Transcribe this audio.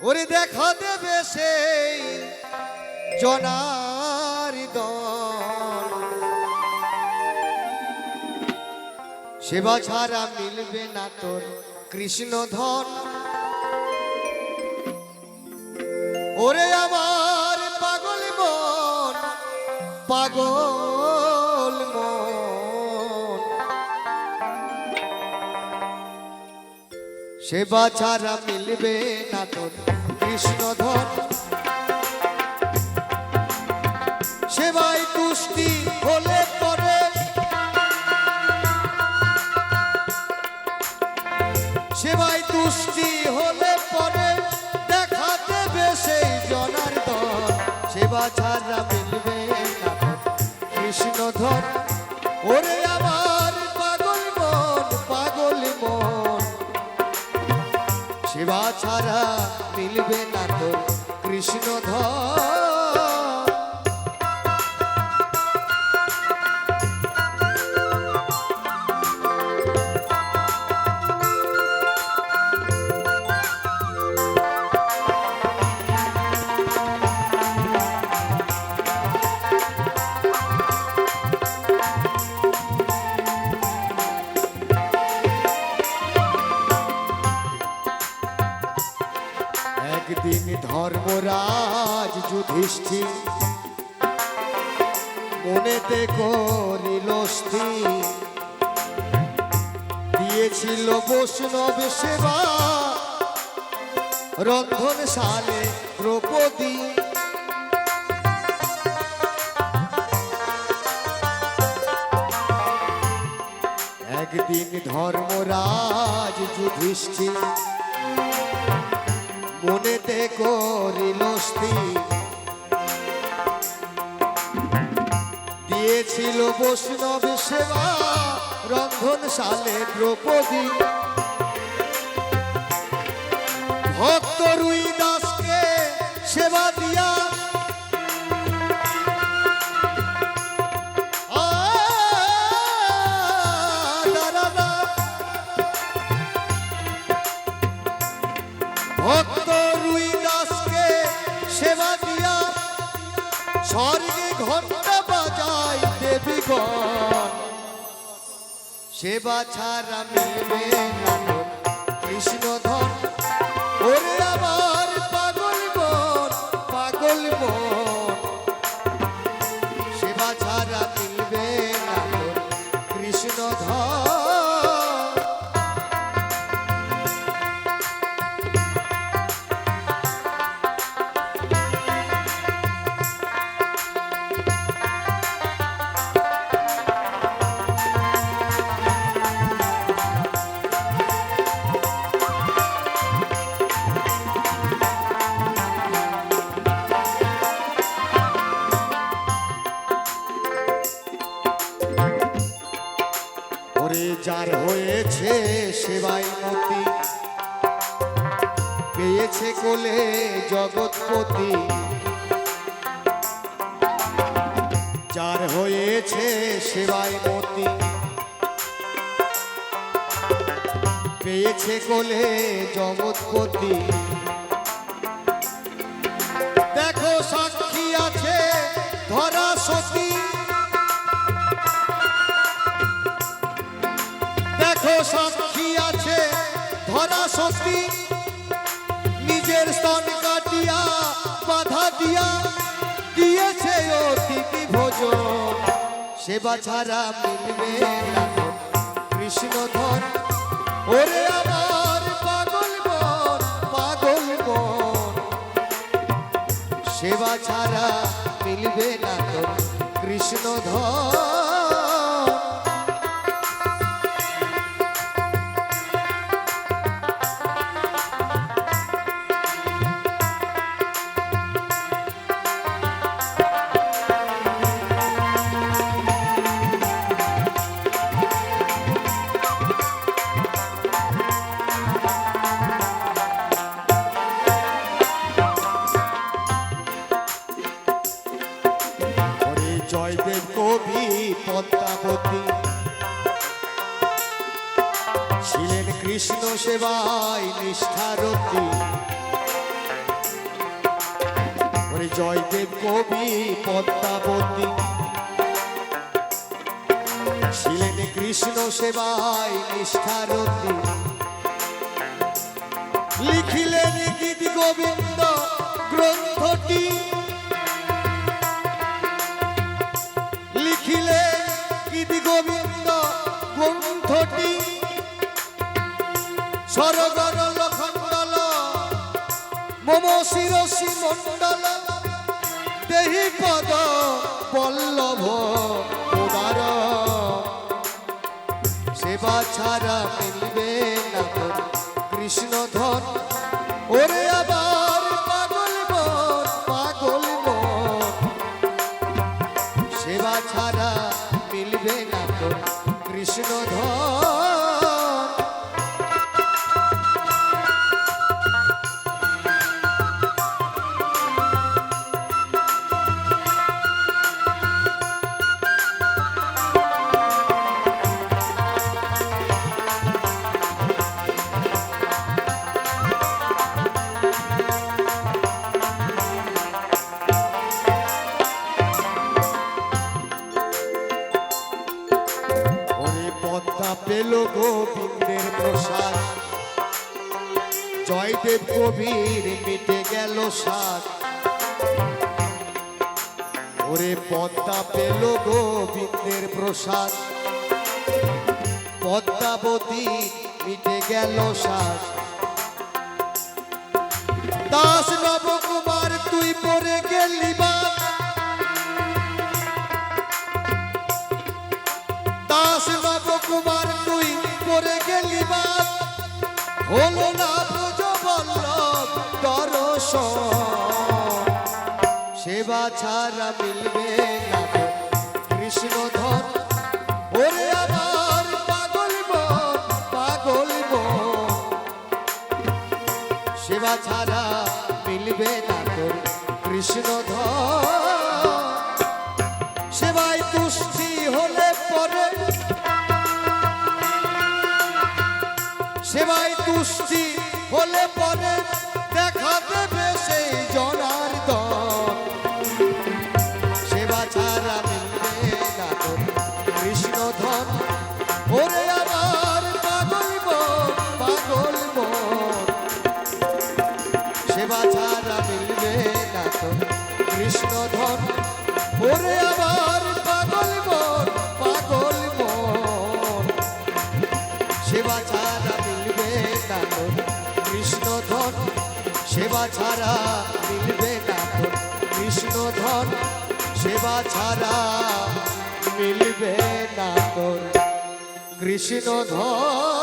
ওরে দেখা দেবে সেই জনার্দন, সেবা ছাড়া মিলবে না তোর কৃষ্ণ ধন। ওরে আমার পাগল মন, পাগল মন, সেবা ছাড়া মিলবে না তোর কৃষ্ণ ধন। সেবায় তুষ্টি হলে পরে, সেবায় তুষ্টি হলে পরে দেখা দেবে সেই জনার্দন, সেবা ছাড়া মিলবে না তোর কৃষ্ণ ধন। ওরে আমার পাগল মন, পাগল মন, সেবা ছাড়া মিলবে না তোর কৃষ্ণ ধন। একদিন ধর্মরাজ যুধিষ্ঠির মনেতে করিল স্থির, দিয়েছিল বৈষ্ণব সেবা রন্ধনশালে দ্রৌপদী। একদিন ধর্মরাজ যুধিষ্ঠির মনেতে করিল স্থির, দিয়েছিল বৈষ্ণব সেবা রন্ধনশালে দ্রৌপদী। ভক্ত রুই দাসকে সেবা দিয়া ভক্ত রুই দাসকে সেবা দিয়া স্বর্গে ঘন্টা বাজায় দেবীগণ, সেবা ছাড়া মিলবে না তোর কৃষ্ণ ধন। ওরে আমার পাগল মন, পাগল মন, সেবা ছাড়া মিলবে না তোর কৃষ্ণ ধন। যার হয়েছে সেবাই মতি, পেয়েছে কোলে জগৎপতি। যার হয়েছে সেবাই মতি, পেয়েছে কোলে জগৎপতি। দেখো সাক্ষী আছে ধরা সতী, দেখো সাক্ষী আছে ধরা সতী, নিজের স্তন কাটিয়া বাধা দিয়া দিয়েছে অতিথি ভোজন, সেবা ছাড়া মিলবে না তোর কৃষ্ণ ধন। ওরে আমার পাগল মন, পাগল মন, সেবা ছাড়া মিলবে না তোর কৃষ্ণ ধন। জয়দেব কবি পদ্মাবতী ছিলেন কৃষ্ণ সেবায় নিষ্ঠারতী। ওরে জয়দেব কবি পদ্মাবতী ছিলেন কৃষ্ণ সেবায় নিষ্ঠারতী লিখিলেন গীত গোবিন্দ গ্রন্থটি লিখিলেন গীত গোবিন্দ গ্রন্থটি সরগর লখণ্ডল মম শিরসি মণ্ডল দেহি পদ পল্লভ উদার সেবা ছাড়া মিলবে না তোর কৃষ্ণ ধন ওরে আবার পাগল মন পাগল মন সেবা ছাড়া মিলবে না তোর কৃষ্ণ ধন পেল গোবিন্দের প্রসাদ জয়দেব কবির মিটে গেল সাত ওরে পদ্মা পেল গোবিন্দের প্রসাদ পদ্মাবতী মিটে গেল সাত দাস নবকুমার তুই পরে গেলি বা দাস নবকুমার তুই পরে গেলি বা হলো না ব্রজবল্লভ দর্শন সেবা ছাড়া মিলবে না কৃষ্ণ ধন ওরে আমার পাগল মন পাগল মন সেবা ছাড়া মিলবে না তোর কৃষ্ণ ধন সেবায় তুষ্টি হলে পরে সেবায় তুষ্টি হলে পরে দেখা দেবে সেই জনার্দন সেবা ছাড়া মিলবে না তোর কৃষ্ণ ধন ওরে আমার পাগল মন পাগল মন সেবা ছাড়া মিলবে না তোর কৃষ্ণ ধন ওরে আমার পাগল মন পাগল মন সেবা ছাড়া মিলবে না তোর কৃষ্ণ ধন সেবা ছাড়া মিলবে না তোর কৃষ্ণ ধন সেবা ছাড়া মিলবে না তোর কৃষ্ণ ধন